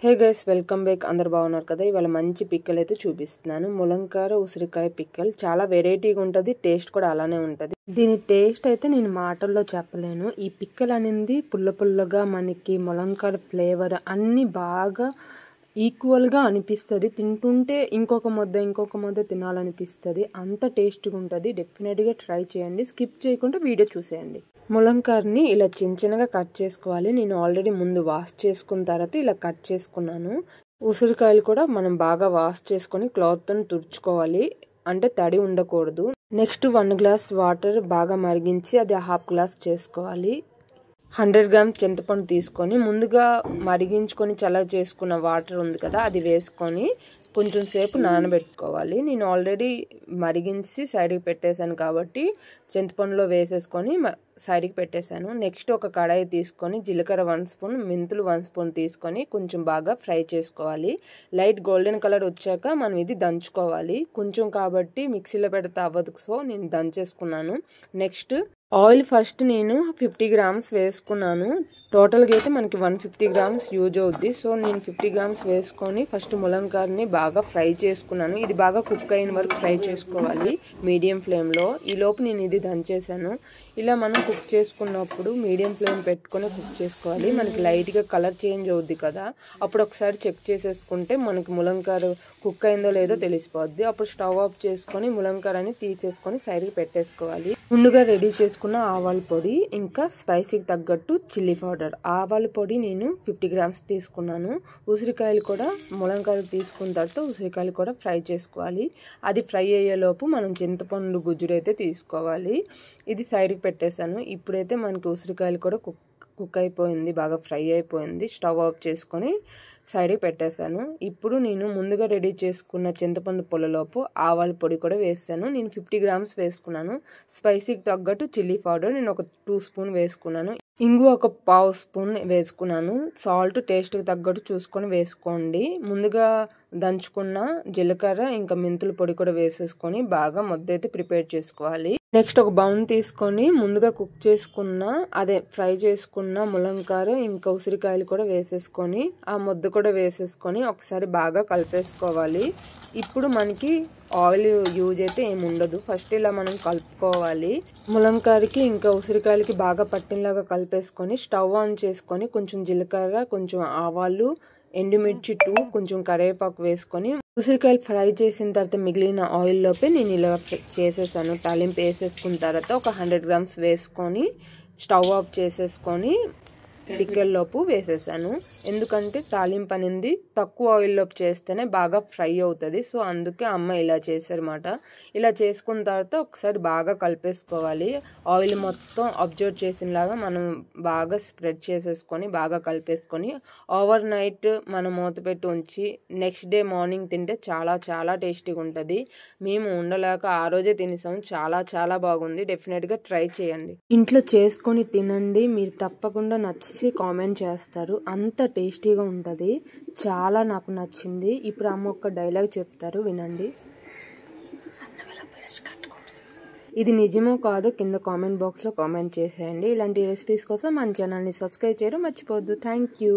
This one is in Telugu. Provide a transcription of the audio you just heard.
Hey guys, welcome back. అందరు బాగున్నారు కదా. ఇవాళ మంచి పిక్కలు అయితే చూపిస్తున్నాను. ములంకార ఉసిరికాయ పిక్కలు చాలా వెరైటీగా ఉంటుంది, టేస్ట్ కూడా అలానే ఉంటుంది. దీని టేస్ట్ అయితే నేను మాటల్లో చెప్పలేను. ఈ పిక్కలు అనేది పుల్ల పుల్లగా మనకి ములంకార ఫ్లేవర్ అన్ని బాగా ఈక్వల్గా అనిపిస్తుంది. తింటుంటే ఇంకొక ముద్ద తినాలనిపిస్తుంది. అంత టేస్ట్గా ఉంటుంది. డెఫినెట్గా ట్రై చేయండి, స్కిప్ చేయకుండా వీడియో చూసేయండి. ములంకారని ఇలా చిన్నగా కట్ చేసుకోవాలి. నేను ఆల్రెడీ ముందు వాష్ చేసుకున్న తర్వాత ఇలా కట్ చేసుకున్నాను. ఉసిరికాయలు కూడా మనం బాగా వాష్ చేసుకొని క్లాత్తో తుడుచుకోవాలి, అంటే తడి ఉండకూడదు. నెక్స్ట్ 1 గ్లాస్ వాటర్ బాగా మరిగించి అది 1/2 గ్లాస్ చేసుకోవాలి. 100 గ్రామ్స్ చింతపండు తీసుకొని ముందుగా మరిగించుకొని చల్లగా చేసుకున్న వాటర్ ఉంది కదా, అది వేసుకొని కొంచెం సేపు నానబెట్టుకోవాలి. నేను ఆల్రెడీ మరిగించి సైడ్కి పెట్టేశాను కాబట్టి చింతపండులో వేసేసుకొని సైడ్కి పెట్టేశాను. నెక్స్ట్ ఒక కడాయి తీసుకొని జీలకర్ర 1 స్పూన్, మెంతులు 1 స్పూన్ తీసుకొని కొంచెం బాగా ఫ్రై చేసుకోవాలి. లైట్ గోల్డెన్ కలర్ వచ్చాక మనం ఇది దంచుకోవాలి. కొంచెం కాబట్టి మిక్సీలో పెడితే అవ్వదు, సో నేను దంచేసుకున్నాను. నెక్స్ట్ ఆయిల్ ఫస్ట్ నేను 50 గ్రామ్స్ వేసుకున్నాను. టోటల్గా అయితే మనకి 150 గ్రామ్స్ యూజ్ అవుద్ది. సో నేను 50 గ్రామ్స్ వేసుకొని ఫస్ట్ ములంకారని బాగా ఫ్రై చేసుకున్నాను. ఇది బాగా కుక్ అయిన వరకు ఫ్రై చేసుకోవాలి మీడియం ఫ్లేమ్లో. ఈ లోపు నేను ఇది దంచేసాను. ఇలా మనం కుక్ చేసుకున్నప్పుడు మీడియం ఫ్లేమ్ పెట్టుకొని కుక్ చేసుకోవాలి. మనకి లైట్గా కలర్ చేంజ్ అవుద్ది కదా, అప్పుడు ఒకసారి చెక్ చేసేసుకుంటే మనకి ములంకార కుక్ అయిందో లేదో తెలిసిపోద్ది. అప్పుడు స్టవ్ ఆఫ్ చేసుకొని ములంకారని తీసేసుకొని సైడ్కి పెట్టేసుకోవాలి. ముందుగా రెడీ చేసుకున్న ఆవాల పొడి, ఇంకా స్పైసీకి తగ్గట్టు చిల్లీ పౌడర్. ఆవాల పొడి నేను 50 గ్రామ్స్ తీసుకున్నాను. ఉసిరికాయలు కూడా ములంకాయలు తీసుకున్న తర్వాత ఉసిరికాయలు కూడా ఫ్రై చేసుకోవాలి. అది ఫ్రై అయ్యేలోపు మనం చింతపండు గుజ్జుడు అయితే తీసుకోవాలి. ఇది సైడ్కి పెట్టేశాను. ఇప్పుడైతే మనకి ఉసిరికాయలు కూడా కుక్ అయిపోయింది, బాగా ఫ్రై అయిపోయింది. స్టవ్ ఆఫ్ చేసుకొని సైడ్కి పెట్టేశాను. ఇప్పుడు నేను ముందుగా రెడీ చేసుకున్న చింతపండు పొలలోపు ఆవాల పొడి కూడా వేసాను. నేను 50 గ్రామ్స్ వేసుకున్నాను. స్పైసీకి తగ్గట్టు చిల్లీ పౌడర్ నేను ఒక 2 స్పూన్ వేసుకున్నాను. ఇంగు ఒక 1/2 స్పూన్ వేసుకున్నాను. సాల్ట్ టేస్ట్కి తగ్గట్టు చూసుకొని వేసుకోండి. ముందుగా దంచుకున్న జీలకర్ర ఇంకా మెంతుల పొడి కూడా వేసేసుకొని బాగా ముద్ద అయితే ప్రిపేర్ చేసుకోవాలి. నెక్స్ట్ ఒక బౌన్ తీసుకొని ముందుగా కుక్ చేసుకున్న ఫ్రై చేసుకున్న ములంకార ఇంకా ఉసిరికాయలు కూడా వేసేసుకొని ఆ ముద్ద కూడా వేసేసుకొని ఒకసారి బాగా కలిపేసుకోవాలి. ఇప్పుడు మనకి ఆయిల్ యూజ్ అయితే ఏమి ఉండదు. ఫస్ట్ ఇలా మనం కలుపుకోవాలి. ములంకాయకి ఇంకా ఉసిరికాయలకి బాగా పట్టినలాగా కలిపేసుకొని స్టవ్ ఆన్ చేసుకొని కొంచెం జీలకర్ర, కొంచెం ఆవాలు, ఎండుమిర్చి 2, కొంచెం కరివేపాకు వేసుకొని ఉసిరికాయలు ఫ్రై చేసిన తర్వాత మిగిలిన ఆయిల్లోపే నేను ఇలా చేసేసాను. తాలింపు వేసేసుకున్న తర్వాత ఒక 100 గ్రామ్స్ వేసుకొని స్టవ్ ఆఫ్ చేసేసుకొని పిక్కల్లోపు వేసేసాను. ఎందుకంటే తాలింపు అనేది తక్కువ ఆయిల్లోపు చేస్తేనే బాగా ఫ్రై అవుతుంది. సో అందుకే అమ్మ ఇలా చేశారన్నమాట. ఇలా చేసుకున్న తర్వాత ఒకసారి బాగా కలిపేసుకోవాలి. ఆయిల్ మొత్తం అబ్జర్వ్ చేసినలాగా మనం బాగా స్ప్రెడ్ చేసేసుకొని బాగా కలిపేసుకొని ఓవర్ నైట్ మనం మూత పెట్టి ఉంచి నెక్స్ట్ డే మార్నింగ్ తింటే చాలా చాలా టేస్టీగా ఉంటుంది. మేము ఉండలేక ఆ రోజే తినేసాము. చాలా చాలా బాగుంది. డెఫినెట్గా ట్రై చేయండి. ఇంట్లో చేసుకొని తినండి. మీరు తప్పకుండా నచ్చి కామెంట్ చేస్తారు. అంత టేస్టీగా ఉంటుంది. చాలా నాకు నచ్చింది. ఇప్పుడు అమ్మ ఒక డైలాగ్ చెప్తారు, వినండి. ఇది నిజమో కాదో కింద కామెంట్ బాక్స్లో కామెంట్ చేసేయండి. ఇలాంటి రెసిపీస్ కోసం మన ఛానల్ని సబ్స్క్రైబ్ చేయడం మర్చిపోవద్దు. Thank you.